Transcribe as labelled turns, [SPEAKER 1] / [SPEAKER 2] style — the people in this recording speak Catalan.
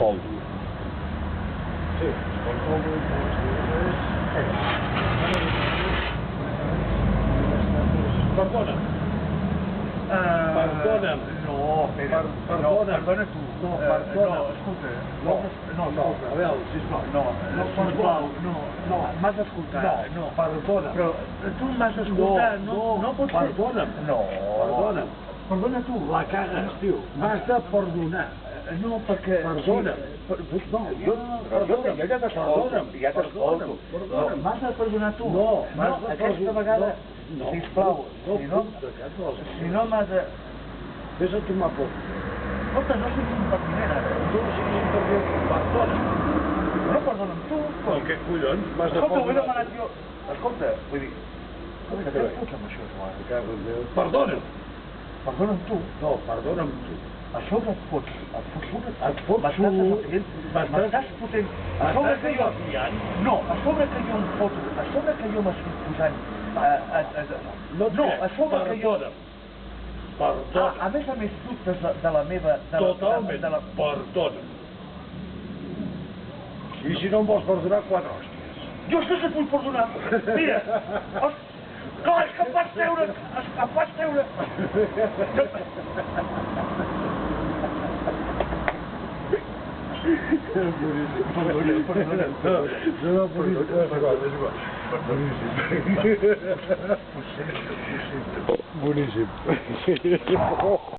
[SPEAKER 1] Poldo.
[SPEAKER 2] Sí, el poldo
[SPEAKER 1] Perdona'm. Perdona'm.
[SPEAKER 2] No, Pere, perdona tu.
[SPEAKER 1] No, perdona.
[SPEAKER 2] No, escolta.
[SPEAKER 1] No,
[SPEAKER 2] Escolta.
[SPEAKER 1] a veure, sisplau.
[SPEAKER 2] No, sisplau, no, m'has d'escoltar.
[SPEAKER 1] No, perdona'm.
[SPEAKER 2] Però tu m'has d'escoltar, no pot ser.
[SPEAKER 1] Perdona'm.
[SPEAKER 2] No.
[SPEAKER 1] Perdona'm.
[SPEAKER 2] Perdona tu.
[SPEAKER 1] La cagues, tio. M'has de perdonar.
[SPEAKER 2] No, perquè...
[SPEAKER 1] Perdona'm.
[SPEAKER 2] No, jo ja t'escolto.
[SPEAKER 1] Perdona'm.
[SPEAKER 2] M'has de perdonar tu.
[SPEAKER 1] No,
[SPEAKER 2] aquesta vegada...
[SPEAKER 1] No,
[SPEAKER 2] sisplau, si no m'has de...
[SPEAKER 1] Vés a tomar por.
[SPEAKER 2] Escolta, no siguis impertinent ara.
[SPEAKER 1] Tu siguis impertinent. Perdona'm.
[SPEAKER 2] No, perdona'm tu.
[SPEAKER 1] Però què collons? M'has de
[SPEAKER 2] Escolta, ho he
[SPEAKER 1] perdonar.
[SPEAKER 2] demanat jo. Escolta, vull dir... Què et fots amb això, Joan?
[SPEAKER 1] Perdona'm.
[SPEAKER 2] Perdona'm tu.
[SPEAKER 1] No, perdona'm tu.
[SPEAKER 2] A sobre et fots.
[SPEAKER 1] Et fots
[SPEAKER 2] M'estàs fotent. A sobre que jo... No, a sobre que jo em foto. A sobre que jo m'estic posant. No, a sobre que jo...
[SPEAKER 1] Perdona'm.
[SPEAKER 2] A més, dubtes de la meva...
[SPEAKER 1] Totalment. Perdona'm. I si no em vols perdonar, 4 hòsties.
[SPEAKER 2] Jo és que et vull perdonar. Mira. Clar, és que em vas treure. Em vas treure. Perdona.
[SPEAKER 1] No, boníssim. Boníssim.